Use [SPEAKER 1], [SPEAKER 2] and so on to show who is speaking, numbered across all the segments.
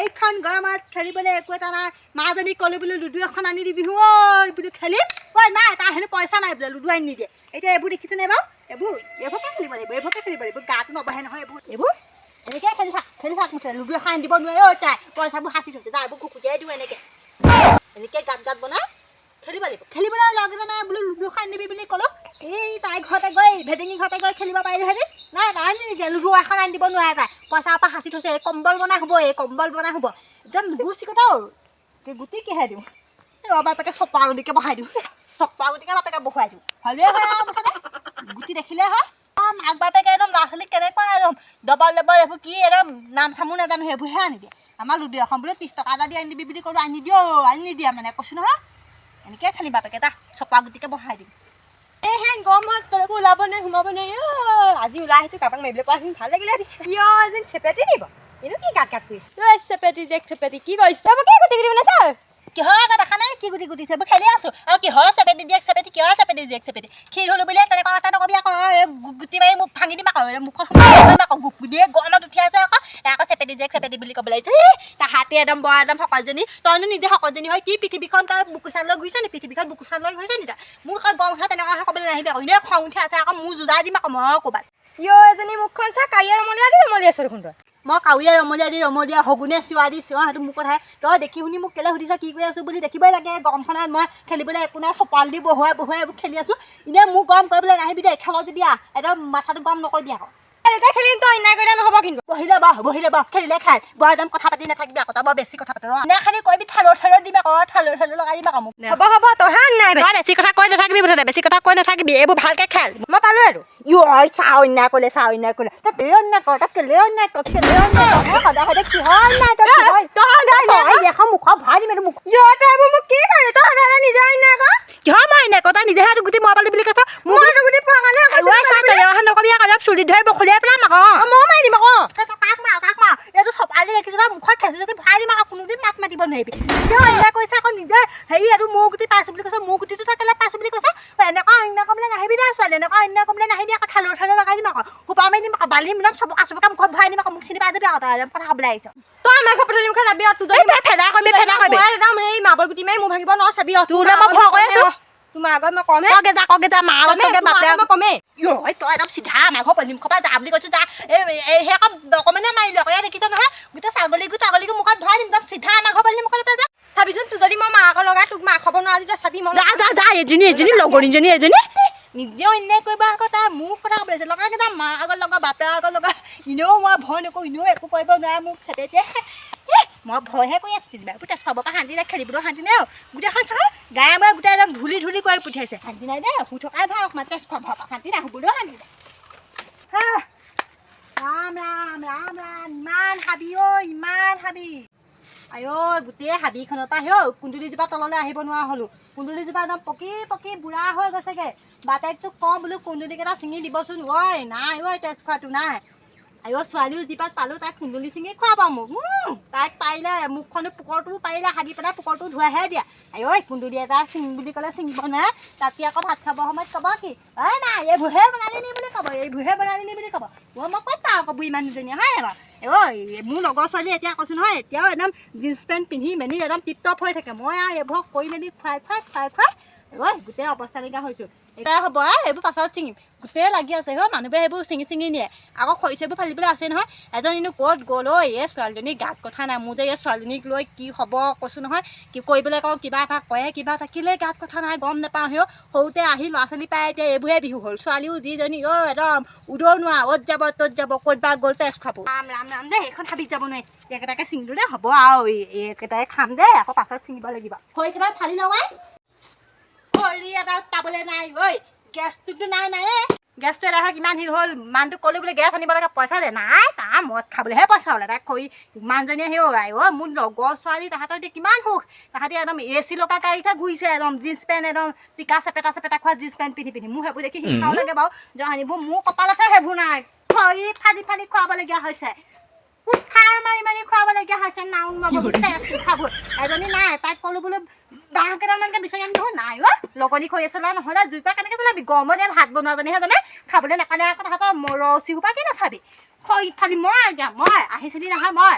[SPEAKER 1] এইখন গৰমত খেলিবলৈ একো এটা নাই মাজনী ক'লো বোলো লুডু এখন আনি দিবি ঐ বোলো খেলিম ঐ নাই তাৰ হেনো পইচা নাই বোলে লুডু আনি নিদিয়ে এতিয়া এইবোৰ দেখিছেনে বাৰু এইবোৰকে খেলিব লাগিব গাটো নবহে নহয় এইবোৰ এনেকৈ খেলি থাক মুঠতে লুডু এখন আনি দিব নোৱাৰে ঐ তাই পইচাবোৰ সাঁচি থৈছে যা এইবোৰ কুকুটিয়াই দিওঁ এনেকৈ গাত বনাই খেলিবলৈ লগে নাই বোলো লুডু এখন আনিবি বুলি ক'লো এই তাই ঘৰতে গৈ ভেটেঙি ঘৰতে গৈ খেলিব পাৰিলোহেঁতেন নাই আনি নিদিয়ে লুডু এখন আনি দিব নোৱাৰে তাই পইচাৰ পৰা সাঁচি থৈছে কম্বল বনাই হ'ব একদম গুচি কথা গুটি কিহে দিওঁ বাপেকে চপা গুটিকে বহাই দিওঁ বাপেকে বহুৱাই দিওঁ ভালেই হয় আৰু মুঠতে গুটি দেখিলে হয় মাক বাপেকে একদম ল'ৰা ছোৱালীক কেনেকুৱা একদম ডবল এইবোৰ কি একদম নাম চামো নাজানো সেইবোৰহে আনি দিয়ে আমাৰ লুডু এখন বোলে 30 টকা এটা দি আনি দিবি বুলি ক'লো আনি নিদিয়া মানে কৈছোঁ নহয় এনেকৈ খালি বাপেকে এটা চপা গুটিকে বহাই দিম
[SPEAKER 2] গৰমত ওলাব নাই সোমাব নাই আজি ওলাই আহিছোঁ কাৰোবাক মাৰিবলৈ পৰা ভাল লাগিলে এদিন চেপেটি দিব এইটো কি গাত কৰি চেপেটি কি কৰিছে কি গুটি গুটি বনাইছা
[SPEAKER 1] কিহৰ এটা দেখা নাই কি গুটি গুটিছে মই খেলি আছোঁ আৰু কিহৰ চেপেটি কিহৰ চেপেটি ক্ষীৰ হ'লো বুলি তেনেকুৱা কথা নকবি আকৌ গুটি মাৰি মোক ভাঙি দিম আকৌ মুখত আকৌ গুটিয়ে গৰমত উঠি আছে আকৌ চেপেটি বুলি ক'ব লাগিছে তাহাঁতে একদম বৰ একদম সকলোজনী তইনো নিজে সকলোজনী হয় কি পৃথিৱীখন তই বুকুচান লৈ গৈছে নি পৃথিৱীখন বুকুচান লৈ গৈছে নি তই মোৰ গৰম উঠা তেনেকুৱা কথা ক'বলৈ নাহিবি আকৌ এনেই খং উঠি আছে আকৌ মোৰ যুঁজাই দিম আকৌ মই ক'ৰবাত
[SPEAKER 2] এজনী মুখখন চা কাৰিয়া ৰমলীয়া আছো দেখোন তই
[SPEAKER 1] মই কাউৰীয়া ৰমলীয়া শগুনে চিঞা সেইটো মোৰ কথাই তই দেখি শুনি মোক কেলৈ সুধিছ কি কৰি আছোঁ বুলি দেখিবই লাগে গৰমখনত মই খেলিবলৈ একো নাই চপাল দি বহুৱাই এইবোৰ খেলি আছোঁ এনেই মোক গৰম কৰিবলৈ নাহিবি দেই খেল যদি একদম মাথাটো গৰম নকৰিবি আকৌ
[SPEAKER 2] খেলিম তই অন্যায় কৰিলে নহ'ব কিন্তু
[SPEAKER 1] বহিলে খেলিলে খাই বৰ একদম কথা পাতি নাথাকিবি আকৌ তই বৰ বেছি কথা পাতি এনে খালি কৰিবি থালৰ দিম আকৌ থালৰ লগাই দিম আকৌ মোক
[SPEAKER 2] হ'ব তই নাই
[SPEAKER 1] তই বেছি কথা কৈ নাথাকিবি মুঠতে বেছি কথা কৈ নাথাকিবি এইবোৰ ভালকৈ খেল
[SPEAKER 2] মই পালোঁ আৰু চা অন্যায় কৰিলে তই অন্যায় কৰ তই কেলে অন্যায় কৰ সদায় কিহৰ
[SPEAKER 1] এখন মুখত ভৰাই দিম এইটো মুখ
[SPEAKER 2] তই মোক কি কৰিলি তই সদায় নিজে অন্যায় কৰ
[SPEAKER 1] কিহৰ মই অন্যায় কৰ তই নিজেহে গুটি মই পালি বুলি কৈছ
[SPEAKER 2] মোৰ গুটি পোৱা কাৰণে
[SPEAKER 1] নকবি অলপ চুলি ধৰি বখলিয়াই পেলাম আকৌ
[SPEAKER 2] ময়ো মাৰি দিম আকৌ
[SPEAKER 1] কাক মাৰ এইটো চপালি দেখিছ তই মুখত খেঁচি যদি ভৰাই দিম আকৌ কোনোদিন মাত মাতিব নোৱাৰিবি নিজে অন্যায় কৰিছে আকৌ নিজে হেৰি এইটো মোৰ গুটি পাইছোঁ বুলি কৈছ মোৰ গুটিটো তই কেলৈ পাইছোঁ বুলি কৈছ এনেকুৱা অন্যায় কৰিবলৈ নাহিবি দে ছোৱালী এনেকুৱা অন্যায় কৰিবলৈ নাহিবি আকৌ থালৰ লগাই দিম আকৌ সোপা মাৰি দিম আকৌ বালি মিলম চবকে মুখত ভৰাই দিম আকৌ মোক চিনি পাই যাবি আকৌ তই কথা ক'বলৈ আহিছ
[SPEAKER 2] তই আমাৰ ঘৰ পথালি মুখে যাবি আৰু তোৰ
[SPEAKER 1] ফেদা কৰিবি
[SPEAKER 2] একদম সেই মাবৰ গুটি মাৰি মোৰ ভাঙিব নোৱাৰ চাবি
[SPEAKER 1] তোৰ মই ভয় কৰি আছোঁ
[SPEAKER 2] তোমাৰ আগত মই কমে
[SPEAKER 1] কগে যা মাৰ
[SPEAKER 2] মই কমে
[SPEAKER 1] তই একদম চিধা আমাৰ ঘৰ পলিম খোপা যা বুলি কৈছোঁ যা সেই আকৌ ডকুমেণ্টে মাৰিলোঁ আকৌ দেখিছ নহয় গোটেই ছাগলীকো মুখত ভৰাই দিম একদম চিধা আমাৰ ঘৰ পলিম মুখত তই যা
[SPEAKER 2] চাবিচোন তোৰ যদি মই মাকৰ লগাই তোক মাক খবৰ নোৱাৰা তেতিয়া চাবি মই
[SPEAKER 1] যা এজনী লগৰীজনী নিজে অন্যায় কৰিব আকৌ তাই মোক কথা ক'ব লাগিছে লগাই যা মাৰ আগত লগা বাপেৰ আগত লগা এনেও মই ভয় নকৰোঁ এনেও একো কৰিব নোৱাৰে মোক চেপেটিয়ে মই ভয়হে কৰি আছোঁ কিবা গোটেই চবৰ পৰা শান্তি নাই খেলিবলৈ শান্তি নাই গোটেইখন চাওঁ গায়ে মই গোটেই একদম ধূলি কৰি পঠিয়াইছে শান্তি নাই দেই শুই থকাই ভাল অকণমান তেজ খোৱা ভাল শান্তি নাই শুবলৈও শান্তি নাই ৰাম ইমান হাবি গোটেই হাবিখনৰ পৰা কুন্দুলিজোপা তললৈ আহিব নোৱাৰা হ'লোঁ কুন্দুলিজোপা একদম পকি বুঢ়া হৈ গৈছেগৈ বাপেকটোক কওঁ বোলো কুন্দুলিকেইটা ছিঙি দিবচোন নাই তেজ খোৱাটো নাই ছোৱালীও যিপাত পালোঁ তাইক কুন্দুলি ছিঙি খুৱাব মোক তাইক পাৰিলে মুখখনো পুকৰটোও পাৰিলে হাগি পেলাই পুকৰটো ধুৱাইহে দিয়া কুন্দুলি এটা ছিঙি বুলি ক'লে ছিঙিব নোৱাৰে তাতকৈ আকৌ ভাত খাবৰ সময়ত ক'ব কি নাই এইবোৰহে বনালি নি বুলি ক'ব মই ক'ত পাওঁ আকৌ বুঢ়ী মানুহজনীয়ে হয় এবাৰ মোৰ লগৰ ছোৱালী এতিয়া কৈছোঁ নহয় এতিয়াও একদম জিন্স পেণ্ট পিন্ধি মেলি একদম টিপটপ হৈ থাকে মই আৰু এইবোৰক কৰি মেলি খুৱাই গোটেই অৱস্থা নাইকিয়া হৈছোঁ এতিয়া হ'ব এইবোৰ পাছত ছিঙিম গোটেই লাগি আছে মানুহবোৰে সেইবোৰ ছিঙি নিয়ে আকৌ খৰিচবোৰ ফালিবলৈ আছে নহয় এজন এনেও ক'ত গ'ল এই ছোৱালীজনী গাত কথা নাই মোৰ যে এই ছোৱালীজনীক লৈ কি হ'ব কৈছোঁ নহয় কি কৰিবলৈ কওঁ কিবা এটা কয় কিবা থাকিলে গাত কথা নাই গম নাপাওঁ সৰুতে আহি ল'ৰা ছোৱালী পাই এতিয়া এইবোৰে বিহু হ'ল ছোৱালীও যিজনী একদম উদৰ নোৱা অ'ত যাব ত'ত যাব ক'তবা গ'ল তেজ খাব ৰাম দেই সেইখন হাবিত যাব নোৱাৰি এইকেইটাকে ছিঙিলোঁ দেই হ'ব আৰু এইকেইটাই খাম দেই আকৌ পাছত ছিঙিব লাগিব খৰিকেইটা ফালি লগাই খৰি এটা পাবলৈ নাই গেছটোতো নাই গেছটো এটা হয় কিমান হিৰ হ'ল মানুহটোক ক'লোঁ বোলে গেছ আনিব লাগে পইচা দে নাই তাৰ মদ খাবলৈহে পইচা হ'লে তাই খৰি মানুহজনীয়ে মোৰ লগৰ ছোৱালী তাহাঁতৰ এতিয়া কিমান সুখ তাহাঁতি একদম AC লগা গাড়ীতহে ঘূৰিছে একদম জিন্স পেণ্ট একদম টিকা চেপেটা খোৱা জিন্স পেণ্ট পিন্ধি মোৰ সেইবোৰ দেখি শিকাও লাগে বাৰু জহানিবোৰ মোৰ কপালতহে সেইবোৰ নাই খৰি ফালি খুৱাবলগীয়া হৈছে কুঠাৰ মাৰি খুৱাবলগীয়া হৈছে খাবোৰ এজনী নাই তাইক ক'লোঁ বোলো বাঁহ কেইটামানকৈ বিচাৰি আনি দেখোন নাই লগনী খৰি আছে নহ'লে জুইৰ পৰা কেনেকৈ জ্বলাবি গৰমতে ভাত বনোৱাজনীহে জানে খাবলৈ নাপালে আকৌ তাহাঁতৰ ৰছী সোপা কি নাচাবি খৈ ফালি মই এতিয়া মই আহিছিলি নহয় মই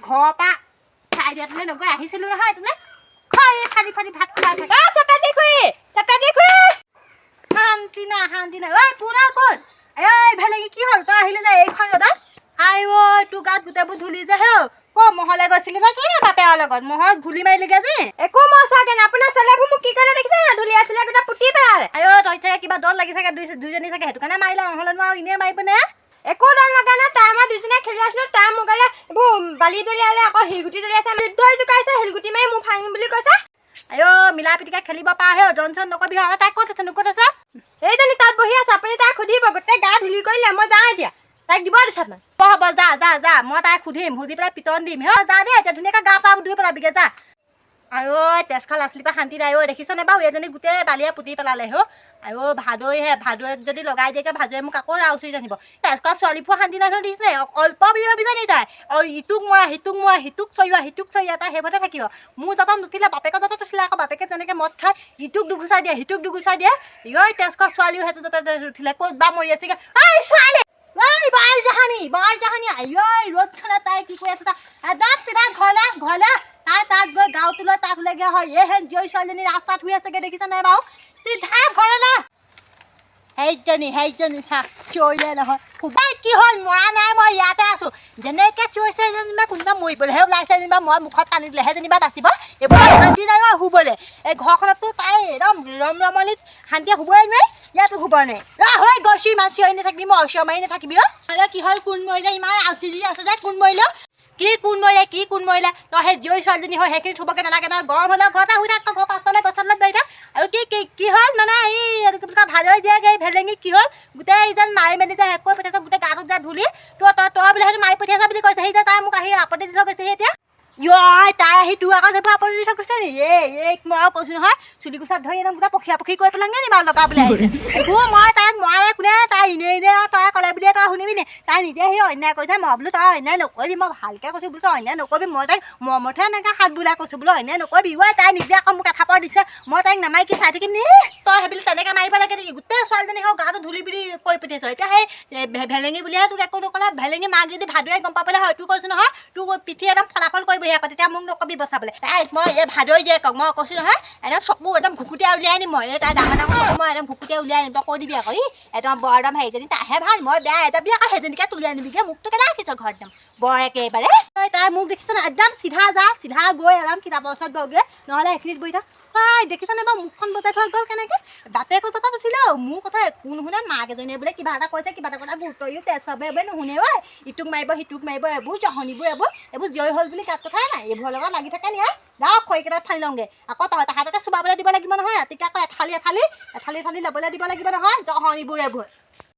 [SPEAKER 1] ঘৰৰ পৰা চাই দিয়া তুমি নগৈ আহিছিলো নহয় তুমি খৈ ফালি ফালি ভাত খোৱাই থাকে
[SPEAKER 2] চেপেটি খুৰী
[SPEAKER 1] শান্তি নাই ঐ পুৰা কোন এই ভেলেঙি কি হ'ল তই আহিলি যে এইখন ৰ'দত আই ঐ তোৰ গাত গোটেইবোৰ ধূলি যে হেও ক মহলে গৈছিলি নে কি বাপেৰৰ লগত মহত ধূলি মাৰিলিগে যে
[SPEAKER 2] একো মই চাগে না আপোনাৰ ছোৱালীবোৰ মোক কি কৰে দেখিছে না ধূলি আছিলে গোটা পুতি পেলালে
[SPEAKER 1] আই ঐ তই চাগে কিবা দল লাগি চাগে দুইজনী চাগে সেইটো কাৰণে মাৰিলে নহ'লে নোৱাৰো এনেই মাৰিব নে
[SPEAKER 2] একো দল লগা নাই তাই মই দুজনে খেলি আছিলো তাই মোক গালে এইবোৰ বালি দলিয়ালে আকৌ শিলগুটি দলিয়াইছে যুদ্ধ জোকাইছে শিলগুটি মাৰি মোক ভাঙিম বুলি কৈছে
[SPEAKER 1] আই ঐ মিলা পিটিকা খেলিব পাৰ হে জনচন নকবি আৰু তাই ক'ত আছে ক'ত আছে
[SPEAKER 2] এইজনী তাত বহি আছে আপুনি তাইক সুধিব গোটেই গা ধূলি কৰিলে মই যাওঁ এতিয়া তাইক দিব দিছে আপোনাক
[SPEAKER 1] হ'ব যা মই তাইক সুধিম সুধি পেলাই পিটন দিম হে যা দেই এতিয়া ধুনীয়াকৈ গা পা ধুই পেলাবিগে যা আৰু তেজখাল আছলি পৰা শান্তি নাই ঐ দেখিছনে বাৰু এজনী গোটেই বালিয়ে পুতি পেলালে হ আৰু ভাদৈক যদি লগাই দিয়েগে ভাদৈয়ে মোক আকৌ ৰাও চুই জানিব তেজখাল ছোৱালীবোৰ শান্তি নাই দেখিছে অল্প বুলি ভাবিছে নি তাই আৰু ইটোক মৰা সিটোক চৰিয়া তাই সেইবোৰতে থাকিব মোৰ যতন নুঠিলে বাপেকৰ যতন উঠিলে আকৌ বাপেকে যেনেকৈ মদ খাই ইটোক দুগুচাই দিয়ে সিটোক দুগুচাই দিয়ে ঐ তেজখাল ছোৱালীও সেইটো যাতে উঠিলে ক'ত বা মৰি আছেগে ঐ ছোৱালী ঐ বাই জাহানী আই ৰ'দখনে তাই কি কৰি আছে একদম চিধা ঘৰলে তাত গৈ গাঁৱটো লৈ তাত ওলেগে হয় হেন জীয়ৰী ছোৱালীজনী ৰাস্তাত শুই আছেগে দেখিছা নাই বাৰু চিধা ঘৰলে সেইজনী চা চিঞৰিলে নহয় খুবাই কি হ'ল মৰা নাই মই ইয়াতে আছো যেনেকৈ চিঞৰিছে যেনিবা কোনোবা মৰিবলৈহে ওলাইছে যেনিবা মই মুখত পানী দিলেহে যেনিবা বাচিব এইবোৰ শান্তি নাই শুবলৈ এই ঘৰখনতো তাই একদম ৰমৰমলিত শান্তিয়ে শুবই নোৱাৰি ইয়াতো শুব নোৱাৰি হৈ গৈছো ইমান চিঞৰি নাথাকিবি মই চিঞৰ মাৰি নাথাকিবি কি হ'ল কোন মৰিলে ইমান আউচি আছে যে কোন মৰিলে কি কোন মৰিলে তই সেই জীয়ৰী ছোৱালীজনী হয় সেইখিনি থ'বগৈ নালাগে নহয় গৰম হ'লে ঘৰতে শুই থাক ঘৰ পাছফালে গছলৈ বহি থাক আৰু কি হ'ল মানে এই কি বুলি কয় ভাদৈ দিয়েগৈ ভেলেঙি কি হ'ল গোটেই যেন মাৰি মেলি যে শেষ কৰি পঠিয়াইছে গোটেই গাটোত যে ধূলি তই বোলে সেইটো মাৰি পঠিয়াইছা বুলি কৈছে সেই যে তাই মোক আহি আপত্তি দি থৈ গৈছে এতিয়া তাই আহি তোৰ আকৌ সেইবোৰ আপত্তি দি থৈ গৈছে নি এই মই আৰু কৈছোঁ নহয় চুলি কোচাত ধৰি একদম গোটেই পখীয়া কৰি পেলাংগে নি বাৰু লগাবলৈ আহিছে তোৰ মই তাইক মৰাই কোনে তাই এনেই আৰু তই ক'লে বুলিয়ে তই শুনিবি নি তাই নিজে সেই অন্যায় কৰিছে মই বোলো তই অন্যায় নকৰিবি মই ভালকৈ কৈছোঁ বোলো তই অন্যায় নকৰিবি মই তাইক মৰমতহে এনেকৈ হাত বোলাই কৈছোঁ বোলো অন্যায় নকৰিবি তাই নিজে আকৌ মোক এঠাপৰ দিছে মই তাইক নামাৰি কি চাই থাকিম নি তই সেইবুলি তেনেকৈ মাৰিব লাগে নেকি গোটেই ছোৱালীজনী হওক গাটো ধূলি বুলি কৈ পঠিয়াইছ এতিয়া সেই ভেলেঙি বুলিহে তোক একো নক'লে ভেলেঙি মাক যদি ভাদৈয়ে গম পাবলৈ হয় তোৰ কৈছোঁ নহয় তোৰ পিঠি একদম ফলাফল কৰিবহি আকৌ তেতিয়া মোক নকবি বচাবলৈ তাই মই এই ভাদৈ দিয়ে কওক মই কৈছোঁ নহয় একদম চকু একদম ঘুকুটিয়াই উলিয়াই আনিম মই তাই ডাঙৰ চকু মই একদম ঘুকুটিয়াই উলিয়াই আনিম তই কৈ দিবি আকৌ একদম বৰ একদম সেইজনী তাইহে ভাল মই বেয়া যাবি আকৌ সেইজনীকে তুলি আনিবিগে মোকতো কেনে ৰাখিছ ঘৰত যাম বৰ একেবাৰে তাই মোক দেখিছ ন একদম চিধা গৈ একদম কিতাপৰ ওচৰত গ'লগৈ নহ'লে এইখিনিত বহি থাক দেখিছনে বাৰু মুখখন বজাই থৈ গ'ল কেনেকৈ বাপেকৰ কথা উঠিলে মোৰ কথা একো নুশুনে মাক এজনীয়ে বোলে কিবা এটা কৈছে কিবা এটা কথা গুৰুত্ব তেজ খাব এইবোৰ নুশুনে ইটোক মাৰিব সিটোক মাৰিব এইবোৰ জহনিবোৰ এইবোৰ জীয়ৰী হ'ল বুলি কাট কথাই নাই এইবোৰৰ লগত লাগি থাকে নি যাওঁ খৰিকেইটাত ফালি লওঁগৈ আকৌ তাহাঁতকে চুবাবলৈ দিব লাগিব নহয় ৰাতিকৈ আকৌ এঠালি ল'বলৈ দিব লাগিব নহয় জহনিবোৰ এইবোৰ